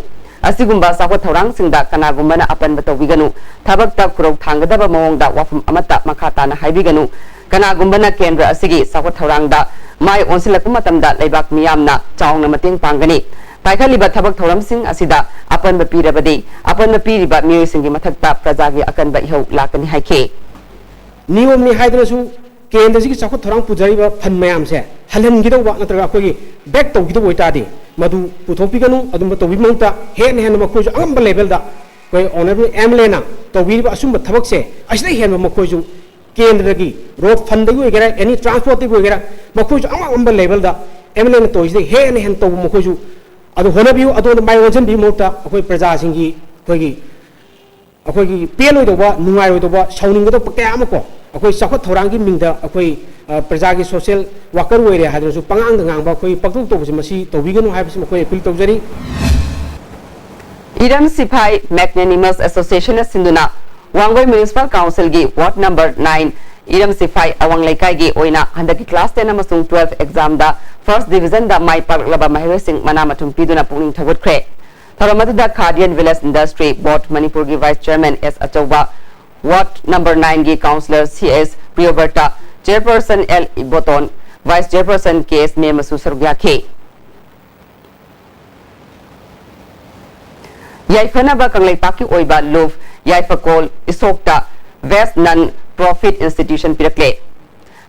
असिगुंबा साखो थौरांगसिंगदा कनागुंबना अपन तौबिगनु थबकता खुरौ थांगदबा मौंगदा वफम अमता मखाताना हाइबिगनु कनागुंबना केंद्र असिगी साखो थौरांगदा my ओनसिलकु मतमदा लेबाक मियामना चावंगना मतेंग पांगनी पाइखलिबा थबक थौरमसिंग असिदा अपन पीरबदे अपन पीरिबा मियोइसिंगी मथक्ता प्रजागी अकनबा इहौ लाकनी हाइखे नियम नि हाइदनसु केंद्र की चाखो थोरांग पुजारीबा fun मयाम से हलहनगिदौबा नत्रगा अखोगी back तौगिदौ ओइतादि मधु पुथोपिगनु अदुम तौबिमौता हेन हेन मखोजु अंगम लेवल दा कोई ऑनरेबल एमएलए ना तौबिबा असुम थबक से असले हेन मखोजु केंद्र की रोड फंड दगु गेरा एनी ट्रांसपोर्ट दगु गेरा मखोजु अंगम लेवल दा एमएलए ना तौइदे हेन हेन तौ मखोजु अदु होनबियु अदु माय वजन बि मोता अखोई प्रजा सिंगी अखोगी पेलोइदौबा नुंगाइदौबा सौनिंगदौ पक्यामको अखोई चाखो थौरांगी मिंगदा अखोई प्रजा की सोशल वर्कर ओइरे हादरसु पंगांग गांगबा अखोई पक्तुक तौबसि मसी तौबिगनु हाइबसि मखोई अपील तौजरी इरम सिपाई मैग्नेनिमस एसोसिएशन सिंधुना वांगोई म्युनिसिपल काउंसिल की वार्ड नंबर 9 इरम सिपाई अवंग लेकाई की ओइना हंदकी क्लास 10 अमसुंग 12 एग्जाम दा फर्स्ट डिवीजन दा माई पार्लबा महिरोसिंग मना मथुम पिदुना पुनिंग थगुटख्रे थरमदुदा खादियन विलेज इंडस्ट्री बोर्ड मणिपुर की vice chairman S Achouba ward number 9 की councillor CS Priyoborta chairperson L Iboton vice chairperson KS Memsu सरुग्याखे याइफनबा कंगलेपाकी ओइबा लुफ याइफकोल इसोक्ता वेस्ट नन प्रॉफिट इंस्टीट्यूशन पिरकले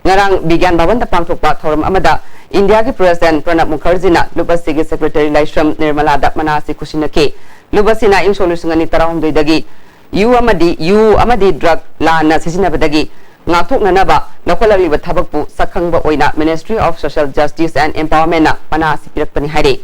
ngarang विज्ञान भवन दा पांगथोकपा थौरम अमदा इंडिया की प्रेसिडेंट प्रणब मुखर्जीना लुबसी की सेक्रेटरी लाइश्रम निर्मला दा मनासी खुशिनके लुबसीना इन सोल्यूशन तराहुम दगी यू अमदी ड्रग लाना सिजिनबदगी ngathoknanaba lokolaliba thabakpu sakhangba oina Ministry of Social Justice and Empowerment na panasi pirakpani haire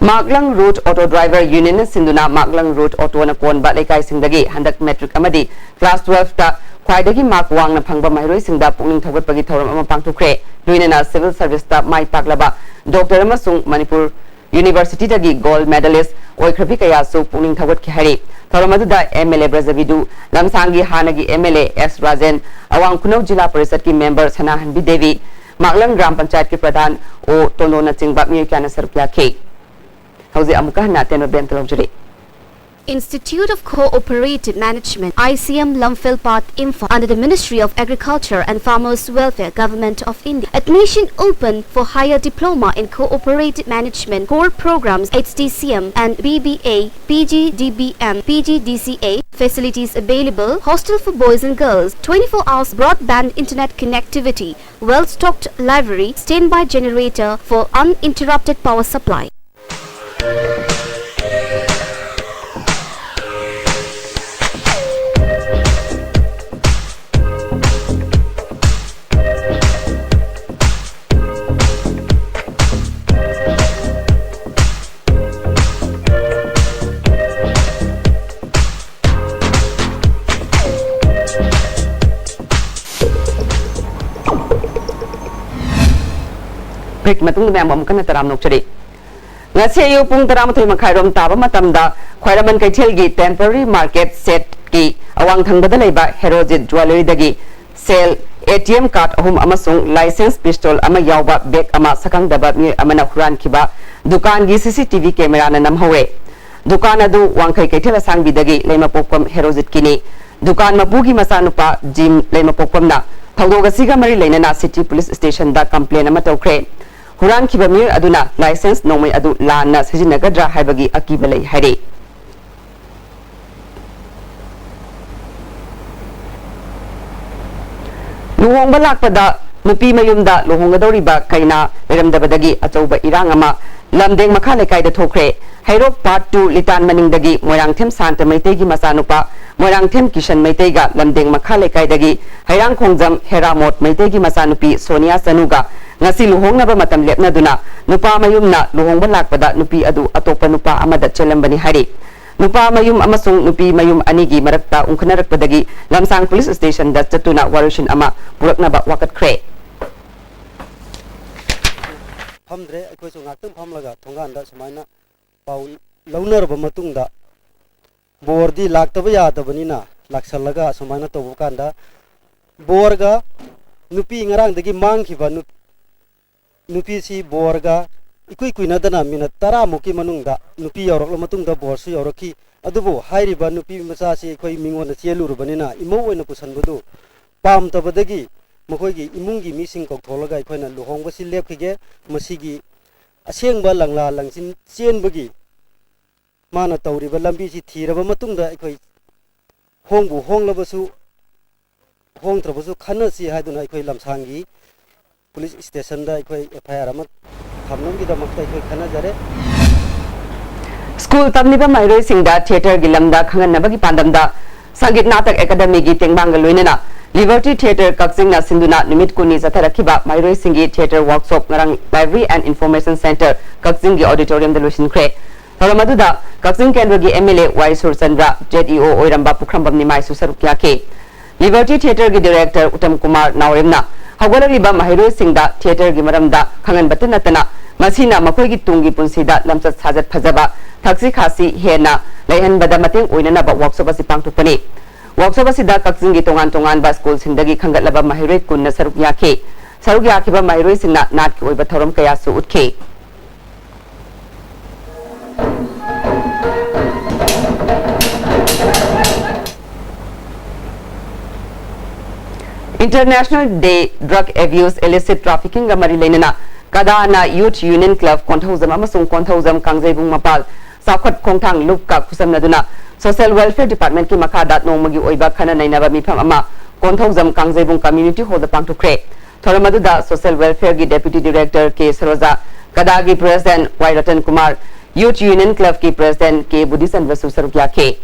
Maglang Route Auto Driver Union sinduna Maglang Route Auto na konba lekai singdagi handak metric amadi class 12 ta khwaidagi mark wang na phangba mairoi singda pungning thawatpagi thoram ama pangthukre luinana civil service ta mai paklaba Dr. Amasung Manipur University dagi gold medalist oikhrabi kaya su pungning thawat ki haire थौरमदुदा MLA ब्रजविदु लमसांगी हानगी MLA S राजन अवांग खुनौ जिला परिषद की member सनाहनबी देवी मागलंग ग्राम पंचायत के प्रधान ओ तोनोना चिंगबा मियकाना सरप्याखे हौजे अमुका नातेन बेंतलौजरे Institute of Cooperative Management ICM Lumphil Path Info under the Ministry of Agriculture and Farmers Welfare Government of India. Admission open for higher diploma in cooperative management core programs HTCM and BBA, PGDBM, PGDCA. Facilities available: hostel for boys and girls, 24 hours broadband internet connectivity, well-stocked library, standby generator for uninterrupted power supply. break matung na mom kana taram nokchari ngase yu pung taram thoi makhai rom taba matamda khwairaman kaithel gi temporary market set ki awang thangbada leiba herojit jewelry dagi sale ATM card ahum amasung license pistol ama yawba bag ama sakang daba mi amana huran khiba dukan gi CCTV camera na namhawe dukan adu wangkai kaithel sang bidagi leima popkom herojit kini dukan mapugi masanupa jim leima popkom na thawdoga siga mari leinana city police station da complain ama tawkre हुरान की बमीर अदुना licence नोमई अदु लाना सिजिनगद्रा हाइबगी अकीबलै हाइरे लुहोंगबा लाकपदा नुपी मयुमदा लुहोंगदौरिबा कैना लेरमदबदगी अचौबा इरांग अमा लमदेंग मखा लेकाइदा थोखरे हैरोक part 2 लितान मनिंगदगी मोरांगथेम शांत मैतेगी मसानुपा मोरांगथेम किशन मैतेगा लमदेंग मखा लेकाइदगी हैरांग खोंगजम हेरामोट मैतेगी मसानुपी Sonia सनुगा ngasi luhongnaba matam lepnaduna nupa mayumna luhongba lakpada nupi adu atopa nupa amada chelambani hari nupa mayum amasung nupi mayum anigi marakta ungkhanarakpadagi lamsang police station da chatuna warushin ama puraknaba wakat khre phamdre akoi chu ngaktung phamlaga thongan da sumaina paun launarba matungda bordi laktaba yadabanina laksallaga sumaina to bukanda borga nupi ngarang dagi mangkhiba nupi si borga ikui kuina dana minat 10 muki manungda nupi yorokla matungda borsu yoroki adubu hairiba nupi macha si koi mingona chelurbanina imo oina pusanbudu pam tabadagi makoigi imungi mising kok tholaga ikoina luhongba si lepkhige masigi asengba langla langsin chenbagi mana tawriba lambi si thiraba matungda ikoi hongbu honglabasu hongtrabasu khana si haiduna ikoi lamsangi police station da ikoi FIR ama thamnamgi da makta ikoi khana jare School tamniba mairoi singda theater gilamda khanganabagi pandamda Sangit Natak Academy gi tengbang loinena Liberty Theatre Kakjingna Sinduna Nimit Kuni Zatarakiba Mairoi Singi Theatre Workshop ngarang Library and Information Center Kakjing gi Auditorium da Lusin Kre Tharamaduda Kakjing Kendra gi MLA Y Surchandra JDO Oiramba Pukrambam Nimai Susaruk Yake Liberty Theatre gi Director Uttam Kumar Nauremna Hawalaliba Mairoi Singda Theatre gi maramda khangan batanatana Masina Makoigi Tungi Punsida Lamsat Sajat Phajaba Thaksi Khasi Hena Laihan Bada Mateng Oinana ba workshop asi pangtukpani workshop asida Kakjing gi tongan ba school sindagi khangatlaba mahiroi kunna saruk yake ba mahiroi singna nat ki oiba thorom kaya su utke International Day Drug Abuse Illicit Trafficking ga mari leinana Kadana Youth Union Club Konthauzam amasung Konthauzam Kangjaibung Mapal Sakhat Khongthang Lupka Khusamnaduna Social Welfare Department ki makada nongmagi oiba khana nainaba mifam ama Konthauzam Kangjaibung Community Hall da pangthukre Thoramaduda Social Welfare gi Deputy Director K Saroja Kadagi President Y Ratan Kumar Youth Union Club ki President K Buddhisan Vasu Sarukya K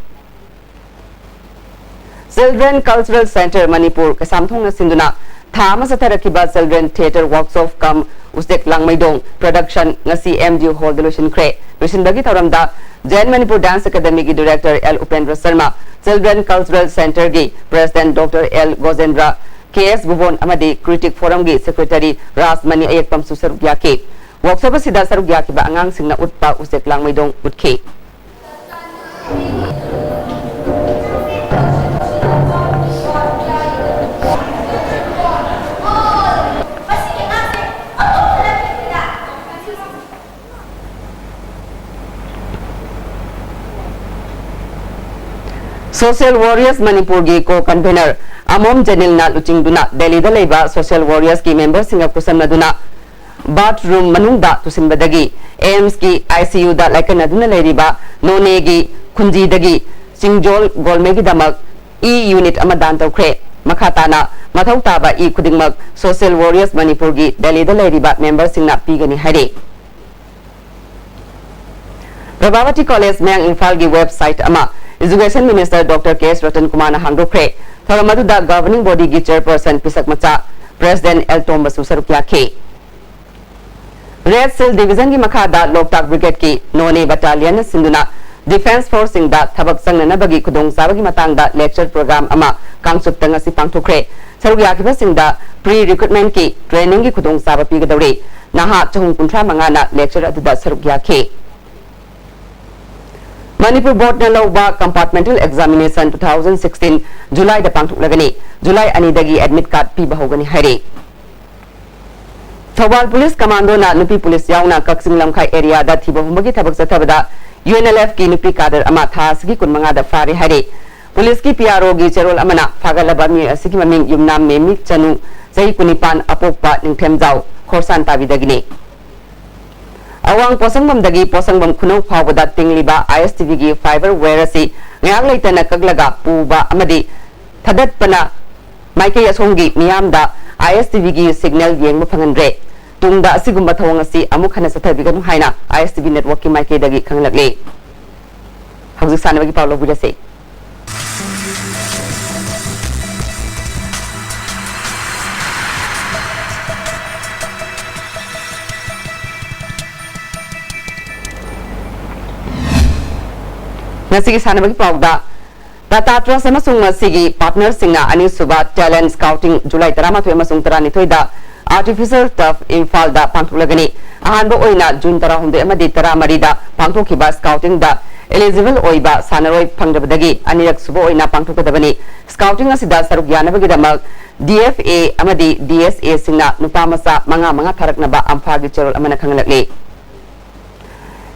Children Cultural Center Manipur Kasamthongna Sinduna Thama Satarakiba Children Theatre Workshop kam Ustek Langmaidong Production ngasi MDU Hall Delusion Kre Risindagi Tauramda Jain Manipur Dance Academy ki Director L Upendra Sharma Children Cultural Center ki President Dr. L Gozendra KS Bubon amadi Critic Forum ki Secretary Rasmani Ayekpam Susarugya ke Workshop asida sarugya ki ba angang singna utpa Ustek Langmaidong utke Social Warriors Manipur gi co-convener Amom Janil na luchingduna Delhi da leiba Social Warriors ki members singa kusamnaduna bathroom manungda tusinbadagi AIMS ki ICU da laikanaduna leiriba none gi khunji dagi singjol golmegi damak E unit amadan tawkre makhatana mathau taba E khudingmak Social Warriors Manipur gi Delhi da leiriba members singna pigani hare Prabhavati College Mayang Imphal gi website ama Education Minister Dr. K.S. Ratan Kumar Hangrokre Tharamaduda Governing Body ki Chairperson Pisak Macha President L. Tombasu Sarukya K. Red Seal Division ki Makhada Loktak Brigade ki None Battalion Sinduna Defense Force Singda Thabak Sangnana bagi Khudong Sabagi Matangda Lecture Program ama Kangsup Tangasi Pangthokre Sarukya ki Singda Pre-Recruitment ki Training ki Khudong Saba Pigadawre Naha Chahung Kuntra Mangana Lecture Aduda Sarukya K. Manipur Board na lauba Compartmental Examination 2016 July da pangthuklagani July ani dagi admit card piba hogani haire Thawal Police Commando na nupi police yauna Kakjing Lamkhai area da thiba humagi thabak sathabada UNLF ki nupi kader ama thasgi kunmanga da fari haire Police ki PRO gi cherol amana phagalaba mi asigi maming yumnam memi chanu sei kunipan apokpa ningthemjau khorsan tabidagini Awang Posangbam dagi Posangbam Khunau Phawada Tingliba ISTV gi fiber wherasi ngak leitana kaglaga puba amadi thadat pana maike asongi miyamda ISTV gi signal yengba phanganre tungda asigumba thawang asi amuk hana sathabiganu haina ISTV network ki maike dagi khanglagle hawju sanabagi pawlo budase Nasigi sanabagi pawda Tata Trust amasung nasigi partner singa ani suba talent scouting July 13 amasung 32 da artificial turf Imphal da pangthuklagani ahanba oina June 16 amadi 13 da pangthokhiba scouting da eligible oiba sanaroi phangrabadagi anirak subo oina pangthokadabani scouting asida saruk yanabagi damak DFA amadi DSA singna nupamasa manga tharaknaba amphagi cherol amana khangalakli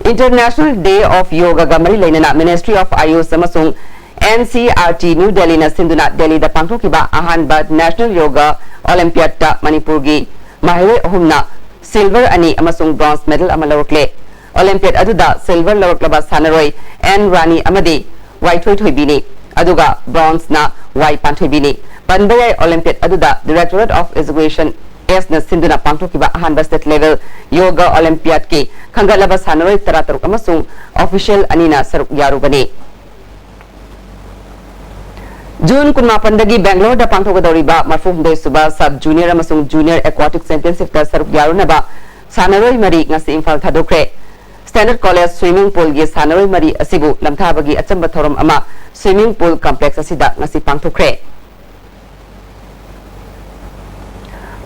International Day of Yoga Gamari Lainana Ministry of Ayush Samasung NCRT New Delhi na Sinduna Delhi da pangthokiba ahanba National Yoga Olympiad ta Manipur gi mahiroi ahumna silver ani amasung bronze medal amalawakle Olympiad aduda silver lawaklaba sanaroi N Rani amadi white thoibini aduga bronze na white panthoibini Banbayai Olympiad aduda Directorate of Education S na Sinduna pangthokiba ahanba state level yoga Olympiad ki khangalaba sanaroi tarataruk amasung official anina saruk yarubani June 18 Bangalore da pangthokadoriba marfumdei suba sub junior amasung junior aquatic championship ta saruk yarunaba sanaroi mari ngasi Imphal thadokre Standard College swimming pool gi sanaroi mari asibu lamthabagi achamba thorom ama swimming pool complex asida ngasi pangthokre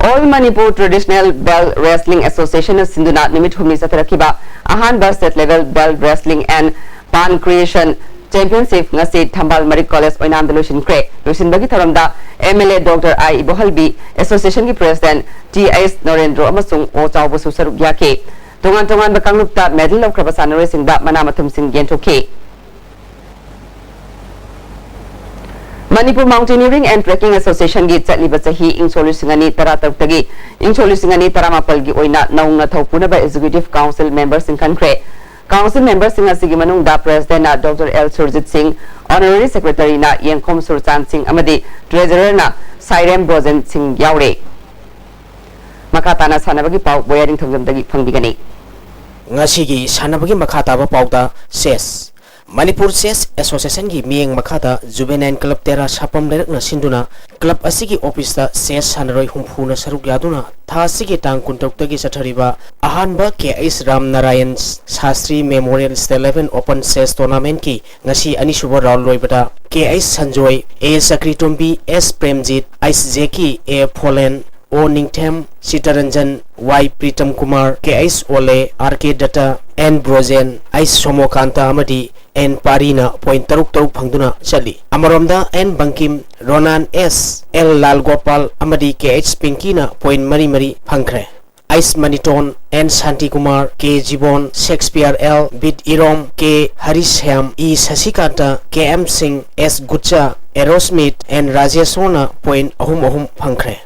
All Manipur Traditional Bell Wrestling Association Sinduna Nimit Humni Satarakiba ahanba state level bell wrestling and pan creation Championship ngasi Thambal Mari College oinam delusion kre lusin bagi tharamda MLA Dr. I Ibohalbi Association ki President TS Norendro amasung o chawbu susaruk yake tongan bakanglupta medal of krabasanare singda manamathum sing gentoke Manipur Mountaineering and Trekking Association gi chatliba chahi ing solusingani taratartagi ing solusingani taramapal gi oina naungna thaupunaba Executive Council members in country Council members sing asigi manungda President na Dr. L. Surjit Singh, Honorary Secretary na Yengkom Surchan Singh amadi Treasurer na Sairem Brozen Singh yaure. Makata na sanabagi pau boyaring thongjamdagi phangbigani. Ngasigi sanabagi makata ba pauda ses Manipur Chess Association gi mieng makata Juvenile Club Tera sapam lerak na sinduna club asigi office ta ses sanaroi humphuna saruk yaduna tha sigi tang kuntok tagi sathariba ahanba KS Ram Narayan Shastri Memorial State 11 Open Chess Tournament ki ngasi ani suba round loibata KS Sanjoy A Sakritombi S Premjit Ice Jeki A Polen O Ningthem Sitaranjan Y Pritam Kumar KS Ole RK Data N Brozen Ice Somokanta amadi N Parina point taruk phangduna chali amaromda N Bankim Ronan S L Lal Gopal amadi KH Pinkina point mari phangkhre Ice Maniton N Shanti Kumar K Jibon Shakespeare L Bit Irom K Harisham E Sasikanta KM Singh S Gucha Aerosmith N Rajesona point ahum phangkhre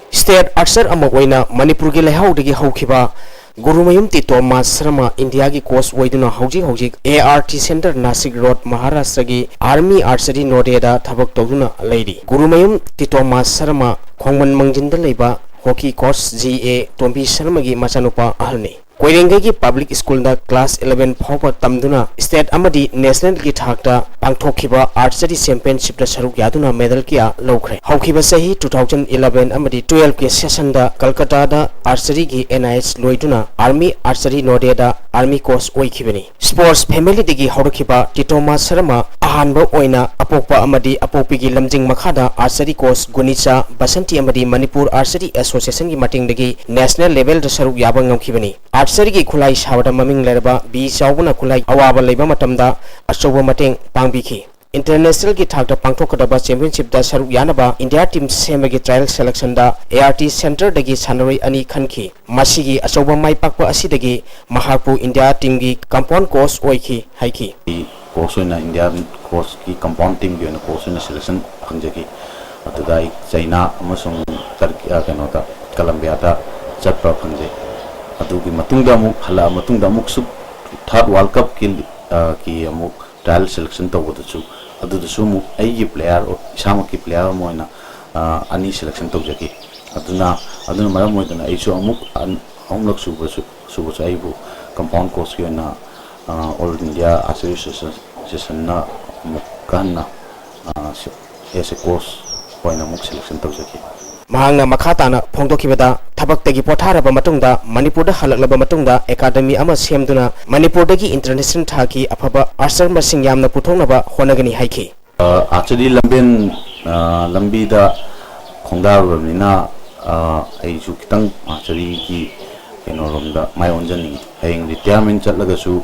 State Archer Amoina Manipur gi lehau digi haukiba Gurumayum Ti Thomas Sharma India gi course oiduna hojik ART Center Nasik Road Maharashtra gi Army Archery Nodeda thabak tawduna leidi Gurumayum Ti Thomas Sharma Khongman Mangjinda leiba hockey course GA Tombi Sharma gi machanupa ahalni Koirenge gi public school da class 11 phawpa tamduna state amadi national gi thakta pangthokhiba archery championship da saruk yaduna medal kia lawkhre hawkhiba sahi 2011 amadi 12 ke session da Kolkata da archery gi NIH loiduna army archery node da army course oikhibani sports family digi hawrkhiba Titoma Sharma ahanba oina apokpa amadi apopi gi lamjing makhada archery course Gunicha Basanti amadi Manipur Archery Association gi mating digi national level da saruk yabang ngamkhibani Archery ki khulai shawda maming lerba bi chawbuna khulai awaba leiba matamda achoba mateng pangbiki international ki thakta pangthokadaba championship da saruk yanaba India team semagi trial selection da ART center dagi sanaroi ani khanki masigi achoba mai pakpa asidagi Maharpu India team gi compound course oiki haiki course na India course ki compound team gi na course na selection hangjaki atudai China amasung Turkey kanota Colombia ta chatpa phangje adugi matungda muk hala matungda muk su third world cup ki amuk trial selection to godu adu su muk ai player isama ki player moina ani selection to jaki aduna maram moina ai su amuk amlok su ai bu compound course ki na all India association na mukana ese course poina muk selection to jaki Mahangna makhatana phongdokibada thabaktagi potharaba matungda Manipurda halaklaba matungda academy ama semduna Manipurdagi international thaki afaba archer masing yamna puthongnaba honagani haiki archery lambi da khongdarubamina ꯑꯩꯁꯨ ꯈꯤꯇꯪ ꯃꯥꯁꯇꯔꯤꯒꯤ ꯀꯩꯅꯣꯔꯣꯝꯗ ꯃꯥꯏ ꯑꯣꯟꯖꯅꯤꯡꯉꯤ ꯍꯌꯦꯡ retirement ꯆꯠꯂꯒꯁꯨ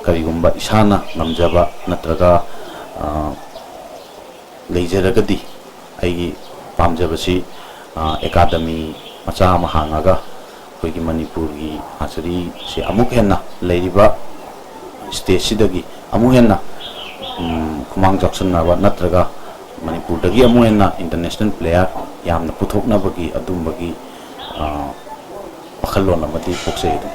ꯀꯔꯤꯒꯨꯝꯕ ꯏꯁꯥꯅ ꯉꯝꯖꯕ ꯅꯠꯇ꯭ꯔꯒ ꯂꯩꯖꯔꯒꯗꯤ ꯑꯩꯒꯤ ꯄꯥꯝꯖꯕꯁꯤ ꯑꯦꯀꯥꯗꯃꯤ ꯃꯆꯥ ꯑꯃ ꯍꯥꯡꯉꯒ ꯑꯩꯈꯣꯏꯒꯤ ꯃꯅꯤꯄꯨꯔꯒꯤ ꯃꯥꯁꯇꯔꯤꯁꯤ ꯑꯃꯨꯛ ꯍꯦꯟꯅ ꯂꯩꯔꯤꯕ ꯁ꯭ꯇꯦꯠꯁꯤꯗꯒꯤ ꯑꯃꯨꯛ ꯍꯦꯟꯅ ꯈꯨꯃꯥꯡ ꯆꯥꯎꯁꯤꯟꯅꯕ ꯅꯠꯇ꯭ꯔꯒ ꯃꯅꯤꯄꯨꯔꯗꯒꯤ ꯑꯃꯨꯛ ꯍꯦꯟꯅ ꯏꯟꯇꯔꯅꯦꯁꯅꯦꯜ ꯄ꯭ꯂꯦꯌꯔ ꯌꯥꯝꯅ ꯄꯨꯊꯣꯛꯅꯕꯒꯤ ꯑꯗꯨꯝꯕꯒꯤ ꯋꯥꯈꯜꯂꯣꯟ ꯑꯃꯗꯤ ꯄꯣꯛꯆꯩ ꯑꯗꯨꯝ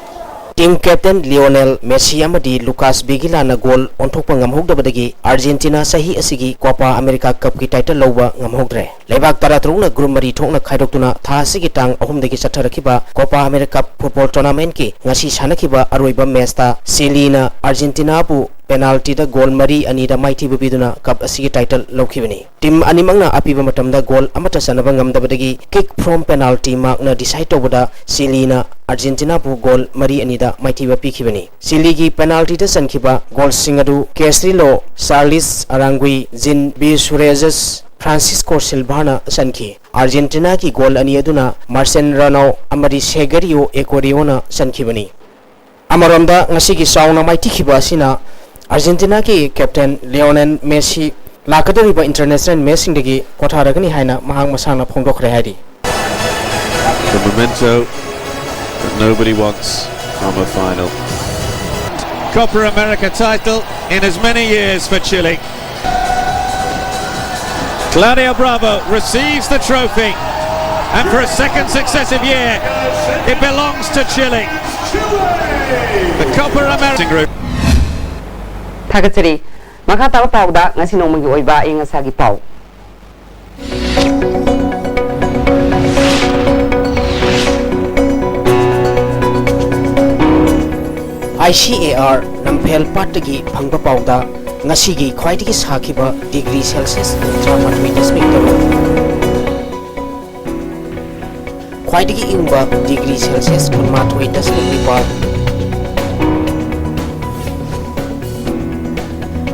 टीम कैप्टन लियोनेल मेसी अमदी लुकास बिगिलाना गोल ओंथोकपा ngamhogdabadagi अर्जेंटीना सही असigi कोपा अमेरिका कप की टाइटल लौबा ngamhogdre लेबाक तरातरुना ग्रुप मरी थोकना खाइदोक्तुना था असigi टांग अहुमदगी चथरखिबा कोपा अमेरिका फुटबॉल टूर्नामेंट की ngasi sanakhiba aroiba match ta सिलीना अर्जेंटीना बु पेनाल्टी दा गोल मरी अनीदा माइथि बिदुना कप असigi टाइटल लौखिबनी टीम अनिमंगना अपिबा मतमदा गोल अमता सनबा ngamdabadagi किक फ्रॉम पेनाल्टी मार्कना डिसाइड तोबदा सिलीना अर्जेंटीना बु गोल मरी अनीदा माइथि पीखिबनी सिलीगी पेनाल्टी दा सनखिबा गोल सिंगदु Castillo Charles Aranguiz Jean Beausejour Francisco सिल्वाना सनखी अर्जेंटीना की गोल अनी अदुना मार्सेन रानो अमरी सेगरियो एकोरियोना सनखिबनी अमरमदा ngasi साउना माइथिखिबा असिना अर्जेंटीना की कैप्टन लियोनेल मेसी लाकदरिबा इंटरनेशनल मैचिंग दगी कोठारगनी हाइना महांग मसाना फोंदोखरे हाइदि The memento that nobody wants from a final. Copa America title in as many years for Chile. Claudio Bravo receives the trophy, and for a second successive year it belongs to Chile. The Copa America group. Thagachari makata pawda ngasi nomagi oiba ingasagi paw ICAR Nampel Patagi Pangba Pauda Ngasigi Kwaitiki Sakiba degree Celsius Kwaitiki Ingba degree Celsius Kunmatwaitas Nipal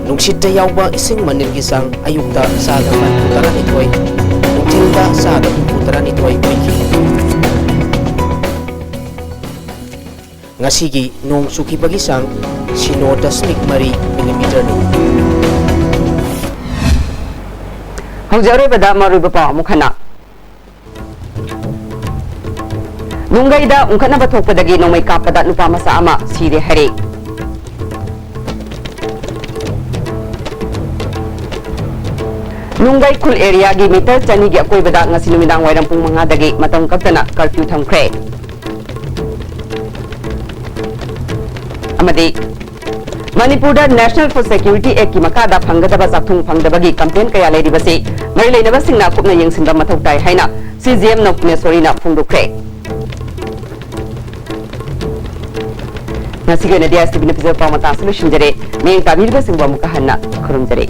Nungshita Yauba Ising Manilgi Sang Ayukta Sada Putarani Toy Utilda Sada Putarani Toy Ngasigi nung suki bagi sang sino dasmik mari millimeter ni. Haujare bada maru bapa mukhana. Nungai da ungkana bathok padagi nomai kapada nupa masa ama sire hare. Nungai kul area gi meter chani gi akoi bada ngasi numidang wairam pung manga dagi matang kaptana curfew thamkre. Manipur National for Security Act ki makada phangadaba sakthung phangdabagi campaign kaya leiribase mari leinaba singna kupna yengsinba mathau tai haina CGM nokne sorina phungdukre ngasige na ISTV na pizar pamata solution jare meng tabirba singba mukahanna khurumjare